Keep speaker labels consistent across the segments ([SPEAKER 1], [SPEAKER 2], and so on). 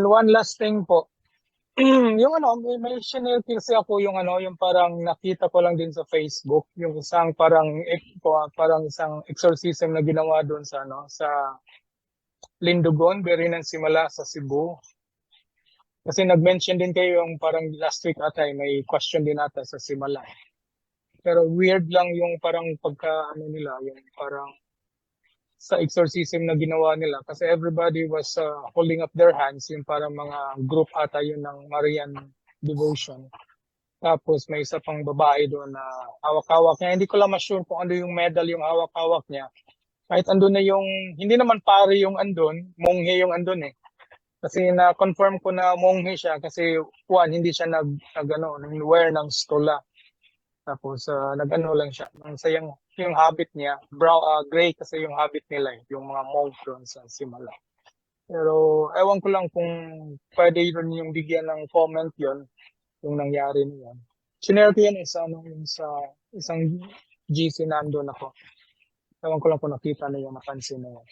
[SPEAKER 1] One last thing po. Yung ano, may shinare kasi ako yung ano, yung parang nakita ko lang din sa Facebook, yung isang parang isang exorcism na ginawa doon sa ano, sa Lindogon, Berinan Simala sa Cebu. Kasi nag-mention din kayo yung parang last week ata, may question din ata sa Simala. Pero weird lang yung parang pagka ano nila, yung parang sa exorcism na ginawa nila kasi everybody was holding up their hands, yung parang mga group ata yun ng Marian devotion. Tapos may isa pang babae doon na hawak-hawak niya. Hindi ko lang ma-sure kung ano yung medal yung hawak-hawak niya. Kahit andun na yung, hindi naman pare yung andun, monghe yung andun eh. Kasi na-confirm ko na monghe siya kasi hindi siya nag-wear ng stola. Tapos nag-ano lang siya. Ang sayang yung habit niya, gray kasi yung habit nila yung mga monk doon sa Simala. Pero ewan ko lang kung pwede rin yung bigyan ng comment yon yung nangyari niyan. Sinare ko yan yung sa isang GC nandun ako. Ewan ko lang kung nakita na yung napansin na yan.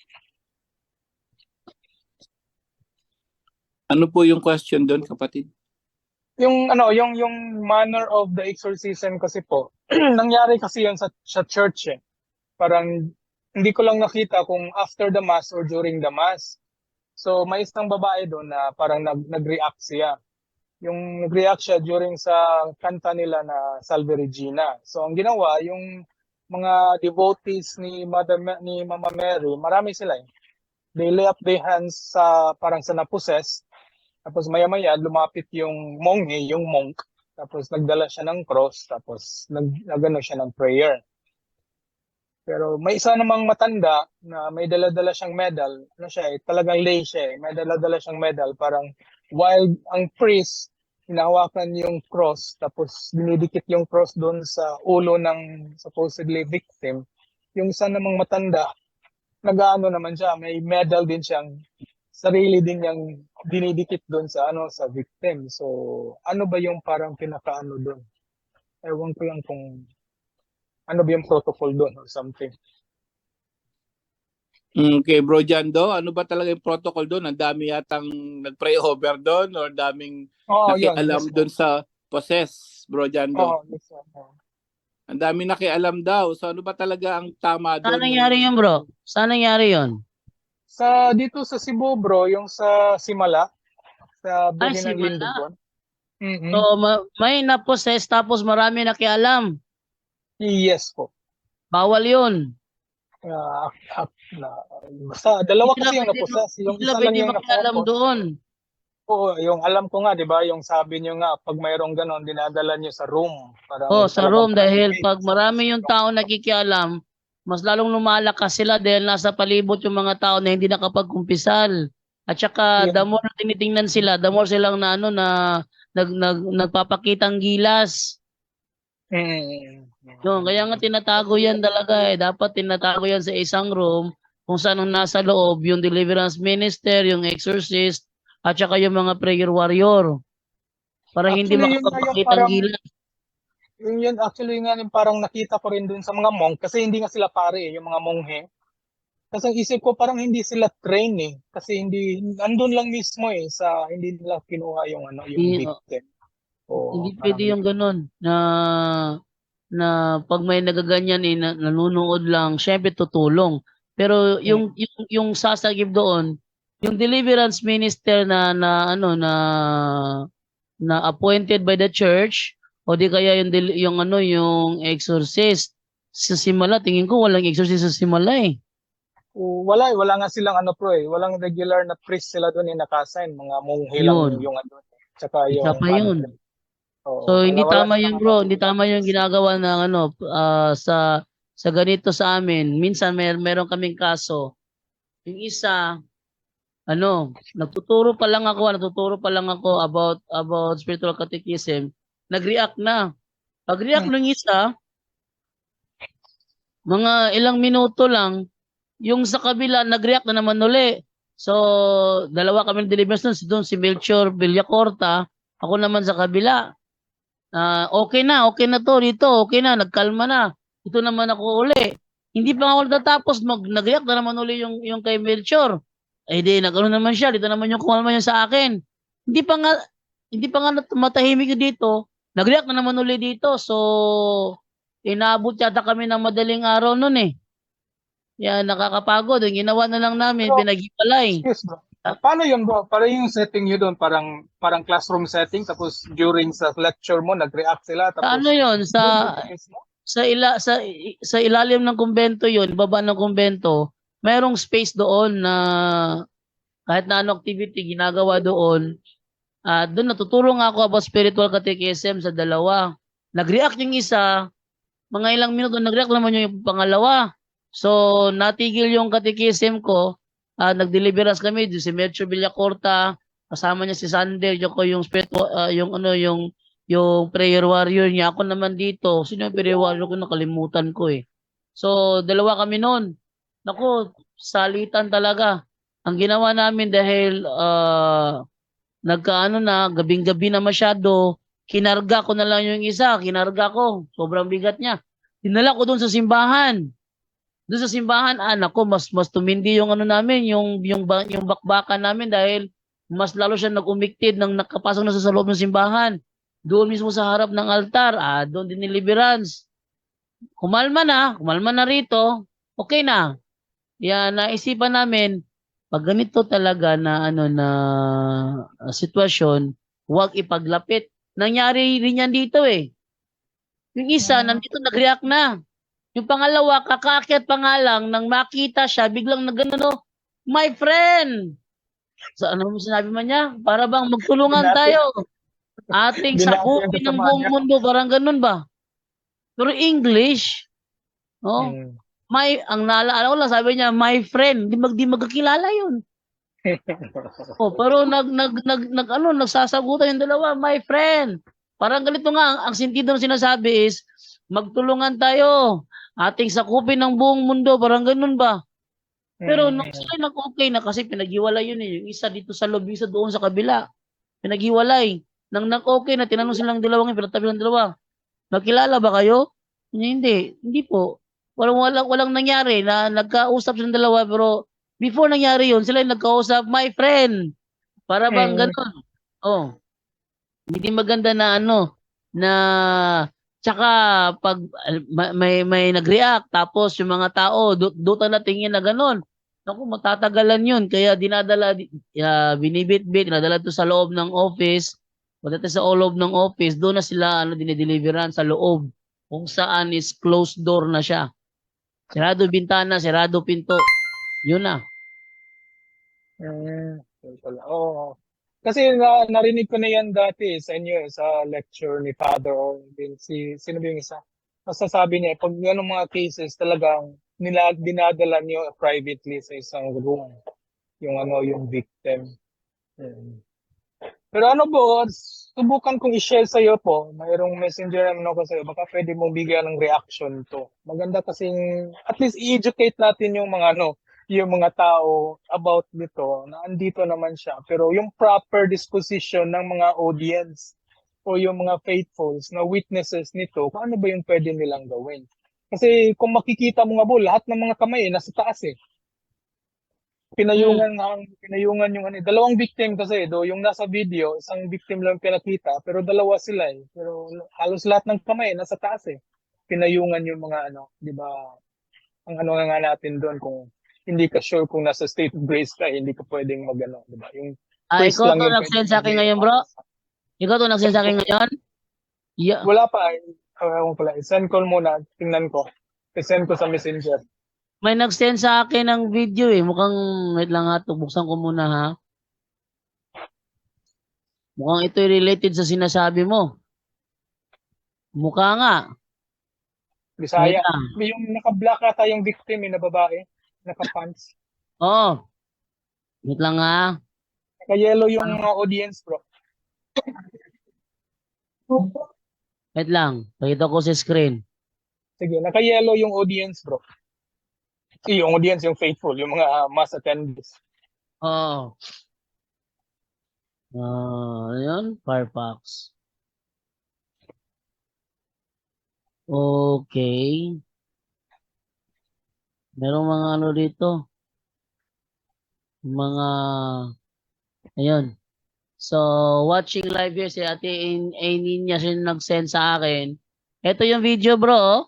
[SPEAKER 2] Ano po yung question doon, kapatid?
[SPEAKER 1] Yung manner of the exorcism kasi po, nangyari kasi yun sa church eh. Parang hindi ko lang nakita kung after the mass or during the mass. So may isang babae doon na parang nag-react siya. Yung nag-react siya during sa kanta nila na Salve Regina. So ang ginawa, yung mga devotees ni Mama Mary, marami sila eh. They lay up their hands sa parang sa naposes. Tapos maya-maya lumapit yung monghe, yung monk. Tapos nagdala siya ng cross, tapos nagano siya ng prayer. Pero may isa namang matanda na may dala-dala siyang medal. Ano siya eh, talagang lay siya eh. May dala-dala siyang medal. Parang while ang priest, hinahawakan yung cross, tapos dinidikit yung cross doon sa ulo ng supposedly victim. Yung isa namang matanda, nag-ano naman siya, may medal din siyang sarili din niyang dinidikit doon sa victim. So, ano ba yung parang pinakaano doon? Ewan ko lang kung ano ba yung protocol doon or something.
[SPEAKER 2] Okay, Bro Jando, ano ba talaga yung protocol doon? Ang dami yatang nag-pray over doon or daming nakialam doon sa possess, Bro Jando?
[SPEAKER 1] Yes,
[SPEAKER 2] Ang dami nakialam daw. So ano ba talaga ang tama doon?
[SPEAKER 3] Saan nangyari yun, bro? Saan nangyari yun?
[SPEAKER 1] Dito sa Cebu, bro, yung sa Simala, sa
[SPEAKER 3] Ay,
[SPEAKER 1] Bili ng
[SPEAKER 3] Simala.
[SPEAKER 1] Lindogon.
[SPEAKER 3] So, may naposes tapos marami nakialam.
[SPEAKER 1] Yes po.
[SPEAKER 3] Bawal yun.
[SPEAKER 1] Basta dalawa kasi yung naposes. Yung isa lang yung
[SPEAKER 3] nakialam
[SPEAKER 1] naposes.
[SPEAKER 3] doon.
[SPEAKER 1] Oo, yung alam ko nga, di ba, yung sabi nyo nga, pag mayroong ganon, dinadala nyo sa room.
[SPEAKER 3] Sa room dahil pag marami yung tao nakikialam, mas lalong lumalakas sila dahil nasa palibot yung mga tao na hindi nakapagkumpisal. At saka the more na tinitingnan sila, the more silang nagpapakitang gilas. Kaya nga tinatago yan talaga eh. Dapat tinatago yan sa isang room kung saan ang nasa loob yung deliverance minister, yung exorcist, at saka yung mga prayer warrior. Para hindi makapagpakitang gilas.
[SPEAKER 1] Actually, yung parang nakita ko rin dun sa mga monk kasi hindi nga sila pare yung mga monghe. Kasi ang isip ko parang hindi sila train eh. Kasi andun lang mismo eh hindi nila kinuha yung victim.
[SPEAKER 3] Hindi pwede yung ganun na pag may nagaganyan eh nanonood lang, syempre tutulong. Pero yung sasagip doon, yung deliverance minister na appointed by the church o di kaya yung exorcist sa Simala, tingin ko walang exorcist sa Simala eh.
[SPEAKER 1] Wala nga silang walang regular na priest sila doon naka-assign, mga monghe lang yung tsaka yung
[SPEAKER 3] yun. So hindi tama yun, bro. Hindi tama yung ginagawa ng sa ganito sa amin. Minsan meron kaming kaso. Yung isa natuturo pa lang ako about spiritual catechism. Nag-react na. Pag-react ng isa, mga ilang minuto lang, yung sa kabila nag-react na naman uli. So, dalawa kami deliverance doon, si Melchor Villacorta, ako naman sa kabila. Okay na to dito, okay na, nagkalma na. Ito naman ako uli. Hindi pa ako natatapos, nag-react na naman uli yung kay Melchor. di nagano naman siya, dito naman yung kumalma niya sa akin. Hindi pa nga matahimik dito. Nag-react na naman uli dito. So, inabot yata kami ng madaling araw nun eh. Yan, nakakapagod. Ang ginawa na lang namin,
[SPEAKER 1] Pero,
[SPEAKER 3] pinag-hipalay.
[SPEAKER 1] excuse bro. Paano yun bro? Para yung setting nyo doon, parang classroom setting, tapos during sa lecture mo, nag-react sila, tapos
[SPEAKER 3] Ano yun?
[SPEAKER 1] doon mismo?
[SPEAKER 3] Sa ilalim ng kumbento yun, baba ng kumbento, mayroong space doon na kahit na ano activity ginagawa doon. Doon natuturo nga ako about spiritual catechism sa dalawa. Nag-react yung isa, mga ilang minuto nag-react naman yung pangalawa. So, natigil yung catechism ko. Nag-deliverance kami, si Melchor Villacorta, kasama niya si Sander, yung spiritual, yung prayer warrior niya. Ako naman dito, sino yung prayer warrior ko, nakalimutan ko eh. So, dalawa kami noon. Naku, salitan talaga. Ang ginawa namin dahil nagkaano na, gabing-gabi na masyado, kinarga ko na lang yung isa, kinarga ko, sobrang bigat niya. Dinala ko doon sa simbahan. Doon sa simbahan, nako, mas tumindi yung ano namin, yung bakbakan namin dahil mas lalo siya nag-umiktid nang nakapasok na sa loob ng simbahan. Doon mismo sa harap ng altar, doon din deliverance. Kumalma na rito, okay na. Yan, naisipan namin, pag ganito talaga na sitwasyon, huwag ipaglapit. Nangyari rin yan dito eh. Yung isa, nandito nag-react na. Yung pangalawa, kakaakyat pa nga lang, nang makita siya, biglang nagano, my friend! So ano mo sinabi man niya? Para bang magtulungan tayo. Ating sakupin ng buong mundo, parang ganun ba? Pero English, ang naalala ko lang, sabi niya, my friend, di magkakilala yun. Pero nagsasagutan yung dalawa, my friend. Parang ganito nga, ang sentido ng sinasabi is, magtulungan tayo, ating sakupin ng buong mundo, parang ganun ba? Pero nung sila nag-okay na kasi pinaghiwalay yun eh. Yung isa dito sa loob, isa doon sa kabila. Pinaghiwalay. Nang nag-okay na, tinanong silang dalawa ngayon, pinatabi ng dalawa. Nakilala ba kayo? Hindi. Hindi po. Walang nangyari na nagkausap silang dalawa pero before nangyari yun, sila yung nagkausap, my friend. Para bang ganun. Hindi maganda na na tsaka pag may nag-react tapos yung mga tao duta na tingin na ganun. Naku, matatagalan yun. Kaya binibitbit, dinadala to sa loob ng office. Pagdating sa loob ng office, doon na sila dinideliveran sa loob. Kung saan is closed door na siya. Sirado bintana, sirado pinto. Yun na.
[SPEAKER 1] Oo. Kasi narinig ko na yan dati sa inyo, sa lecture ni Father or din sino ba yung isa? Masasabi niya, pag ganong mga cases talagang dinadala niyo privately sa isang room yung victim. Pero po, subukan kong i-share sa iyo po, mayroong messenger ko sa iyo, baka pwede mong bigyan ng reaction to. Maganda kasing at least i-educate natin yung mga tao about nito, na andito naman siya. Pero yung proper disposition ng mga audience o yung mga faithfuls na witnesses nito, kung ano ba yung pwede nilang gawin. Kasi kung makikita mo nga po, lahat ng mga kamay nasa taas eh. Pinayungan yung dalawang victim kasi yung nasa video, isang victim lang pinakita, pero dalawa sila eh. Pero halos lahat ng kamay nasa taas eh. Pinayungan yung mga 'di ba? Ang nga natin doon kung hindi ka sure kung nasa state of grace ka, hindi ka pwedeng di ba? Yung first
[SPEAKER 3] Ikaw
[SPEAKER 1] lang
[SPEAKER 3] to nag-send sa akin ngayon, bro? Ikaw to nag-send sa akin ngayon?
[SPEAKER 1] Yeah. Wala pa. Send call muna. Tingnan ko. I-send ko sa messenger.
[SPEAKER 3] May nag-send sa akin ng video eh. Mukhang, wait lang ha. Buksan ko muna ha. Mukhang ito related sa sinasabi mo. Mukha nga.
[SPEAKER 1] Bisaya. Yung naka-black ata yung victim na babae. Naka-pants.
[SPEAKER 3] Oo. Wait lang ha.
[SPEAKER 1] Naka-yellow yung audience, bro.
[SPEAKER 3] Wait lang. Pakita ko sa screen.
[SPEAKER 1] Sige, naka-yellow yung audience, bro. Yung audience, yung faithful, yung mga mass attendees.
[SPEAKER 3] Oo. Ayan, Firefox. Okay. Merong mga dito. Mga, ayun. So, watching live here, si Ate Ninya siya nag-send sa akin. Ito yung video, bro.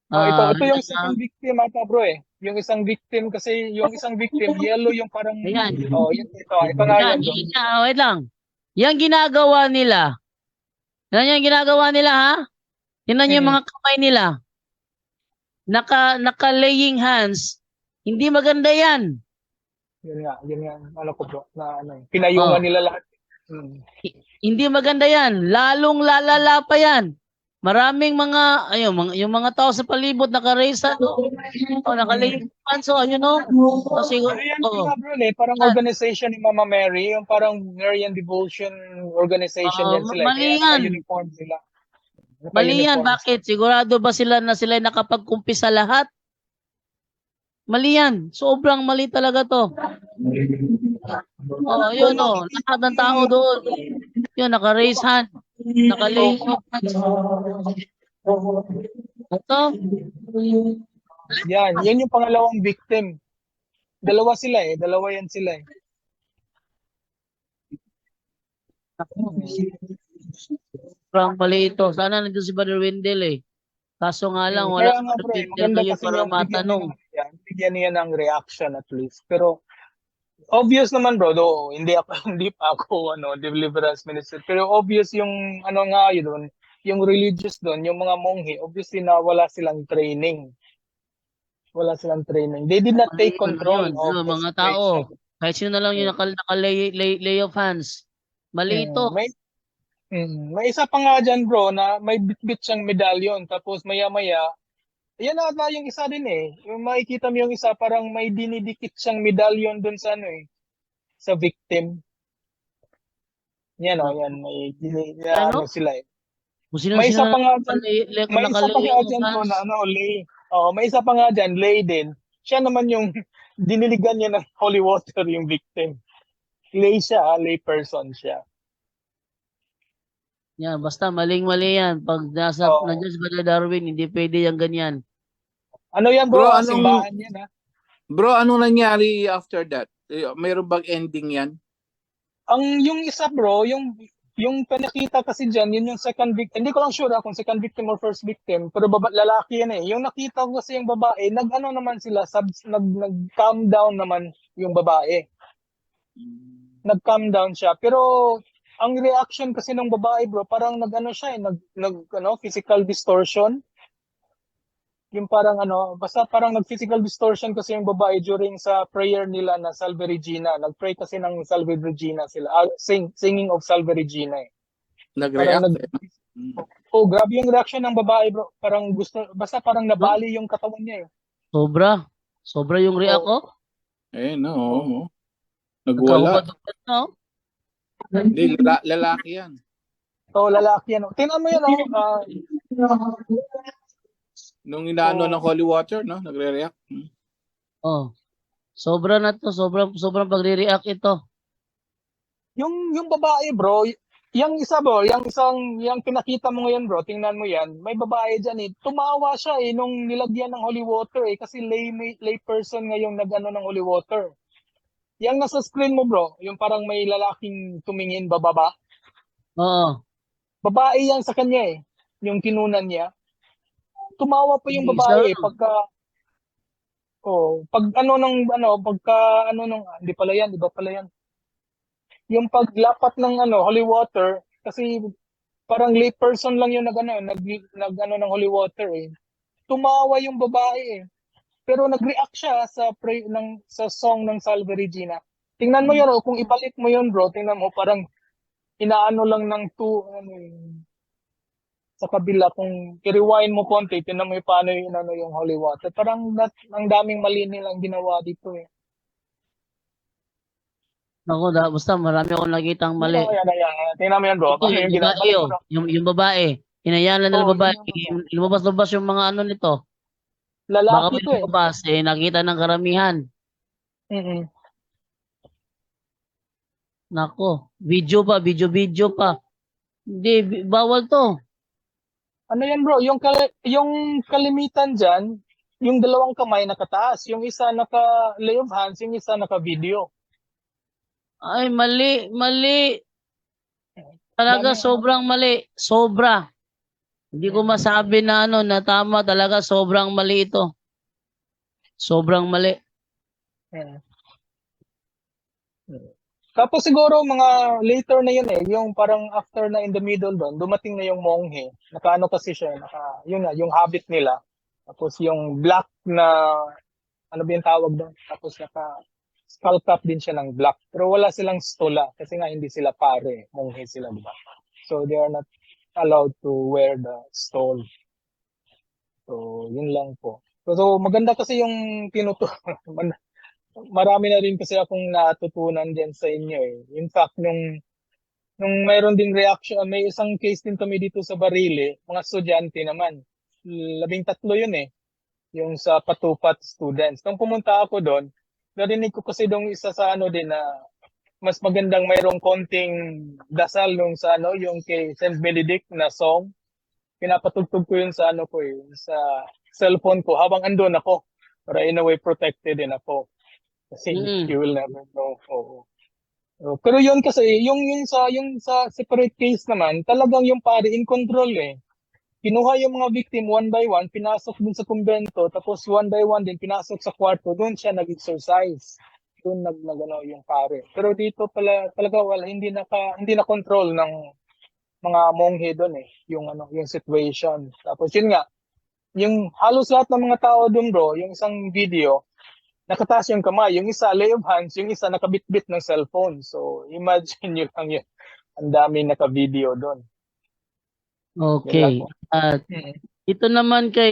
[SPEAKER 1] Ito yung second victim ata bro eh. Yung isang victim kasi yung isang victim yellow yung parang
[SPEAKER 3] Ayan.
[SPEAKER 1] ito nga yan bro.
[SPEAKER 3] Wait lang. Yan ginagawa nila. Yan yung ginagawa nila ha. Tingnan yung mga kamay nila. Naka-laying hands. Hindi maganda yan.
[SPEAKER 1] Yun nga ano ko bro na ano, pinayungan nila lahat.
[SPEAKER 3] Hindi maganda yan. Lalong lalala pa yan. Maraming mga, yung mga tao sa palibot naka-raise naka-laying hands. So, ayun o.
[SPEAKER 1] Siguro, bro, parang organization ni Mama Mary, yung parang Marian Devotion organization yan sila.
[SPEAKER 3] Mali yan.
[SPEAKER 1] Uniform sila.
[SPEAKER 3] Mali yan. Bakit? Sigurado ba sila na sila nakapagkumpisa lahat? Mali yan. Sobrang mali talaga to. Yun o. Lahat ng tao doon. Yun, naka-raise hand. Naka-lay hands. Ito.
[SPEAKER 1] Yan yung pangalawang victim. Dalawa sila eh. Dalawa yan sila eh.
[SPEAKER 3] Sobrang mali ito. Sana nandun si Brother Wendell eh. Kaso nga lang, wala
[SPEAKER 1] nga bro, maganda kasi
[SPEAKER 3] para
[SPEAKER 1] yung
[SPEAKER 3] matanong.
[SPEAKER 1] bigyan niya ng reaction at least. Pero obvious naman bro, though, hindi pa ako deliverance minister. Pero obvious yung nga yun, yung religious doon, yung mga monghe, obviously na wala silang training. Wala silang training. They did not take control of the
[SPEAKER 3] mga tao. Kahit sino na lang yung naka-lay of hands. Mali ito.
[SPEAKER 1] May isa pa nga dyan bro na may bit-bit siyang medalyon tapos maya-maya yan ata yung isa din eh. Yung makikita mo yung isa parang may dinidikit siyang medalyon dun sa sa victim. Yan yan may sila eh. May isa pa nga dyan bro na lay. May isa pa nga dyan, lay din. Siya naman yung diniligan niya ng holy water yung victim. Lay siya, lay person siya.
[SPEAKER 3] Yan, basta maling-mali yan. Pag nandiyan si Brother Darwin, hindi pwede yung ganyan.
[SPEAKER 1] Ano yan bro? Simbahan yan ha?
[SPEAKER 2] Bro, anong nangyari after that? Mayroon bang ending yan?
[SPEAKER 1] Yung isa bro, yung pinakita kasi dyan, yun yung second victim. Hindi ko lang sure kung second victim or first victim, pero lalaki yan eh. Yung nakita ko kasi yung babae, naman sila, nag-calm down naman yung babae. Nag-calm down siya. Pero ang reaction kasi ng babae bro, parang siya physical distortion. Yung parang basta parang nag-physical distortion kasi yung babae during sa prayer nila na Salve Regina. Nag-pray kasi ng Salve Regina sila. Singing of Salve Regina eh.
[SPEAKER 2] Nag-react?
[SPEAKER 1] Grabe yung reaction ng babae bro. Parang basta parang nabali yung katawan niya eh.
[SPEAKER 3] Sobra yung react
[SPEAKER 2] no. Nagwala. Hindi, lalaki yan.
[SPEAKER 1] Lalaki yan. Tingnan mo yan
[SPEAKER 2] nung inaano ng holy water, no? Nagre-react.
[SPEAKER 3] Sobra na to. Sobrang pagre-react ito.
[SPEAKER 1] Yung babae, bro, yung isa bro, yung pinakita mo ngayon, bro, tingnan mo yan, may babae dyan eh. Tumawa siya eh nung nilagyan ng holy water eh kasi lay person ngayong nag-ano ng holy water. Yang nasa screen mo, bro, yung parang may lalaking tumingin bababa.
[SPEAKER 3] Oo.
[SPEAKER 1] Babae yan sa kanya eh, yung kinunan niya. Tumawa pa yung babae pagka hindi pala yan, iba pala yan. Yung paglapat ng holy water kasi parang lay person lang yung nag ng holy water eh. Tumawa yung babae eh. Pero nag-react siya sa song ng Salve Regina. Tingnan mo yun kung ibalik mo yun bro, tingnan mo parang inaano lang ng sa kabila, kung i-rewind mo konti, tingnan mo paano yung holy water. Parang ang daming mali nilang ginawa dito eh.
[SPEAKER 3] Ako, basta marami akong nakitang mali.
[SPEAKER 1] Tingnan mo yan bro.
[SPEAKER 3] Yung babae, hinayalan nila babae, lumabas-labas yung mga nito.
[SPEAKER 1] Lalaki to eh.
[SPEAKER 3] Lumabas nakita ng karamihan. Nako, video pa. Hindi, bawal to.
[SPEAKER 1] Ano yan bro, yung kalimitan dyan, yung dalawang kamay nakataas, yung isa naka-lay of hands, yung isa naka-video.
[SPEAKER 3] Ay, mali, mali. Talaga
[SPEAKER 1] Dami-
[SPEAKER 3] sobrang mali. Sobra. Hindi ko masabi na ano, na tama talaga. Sobrang mali ito. Sobrang mali.
[SPEAKER 1] Hmm. Tapos siguro mga later na yun yung parang after na in the middle doon, dumating na yung monghe. Nakaano kasi siya, yun nga, yung habit nila. Tapos yung black na, ano ba yung tawag doon? Tapos skull cap din siya ng black. Pero wala silang stola kasi nga hindi sila pare, monghe sila, di ba? So they are not allowed to wear the stole. So yun lang po. So maganda kasi yung marami na rin kasi akong natutunan diyan sa inyo eh. In fact, nung mayroon ding reaction, may isang case din kami dito sa Barile, mga estudyante naman. 13 yun eh, yung sa Patupat students. Nung pumunta ako doon, narinig ko kasi doon isa sa ano din na mas magandang mayroong konting dasal nung sa ano, yung kay Saint Benedict na song. Pinapatugtog ko yun sa ano ko eh, sa cellphone ko habang andun ako. Para in a way protected din ako. Kasi you will never know. Oo. Pero yun kasi, yung sa separate case naman, talagang yung pare in control eh. Kinuha yung mga victim one by one, pinasok dun sa kumbento, tapos one by one din pinasok sa kwarto, doon siya nag-exercise. Doon nagano yung pare. Pero dito pala talaga wala hindi na control ng mga monghe doon eh, yung situation. Tapos yun nga, yung halos lahat ng mga tao doon bro, yung isang video, nakataas yung kamay. Yung isa, lay of hands. Yung isa, nakabitbit ng cellphone. So, imagine nyo lang yun. Ang dami naka-video doon.
[SPEAKER 3] Okay. At ito naman kay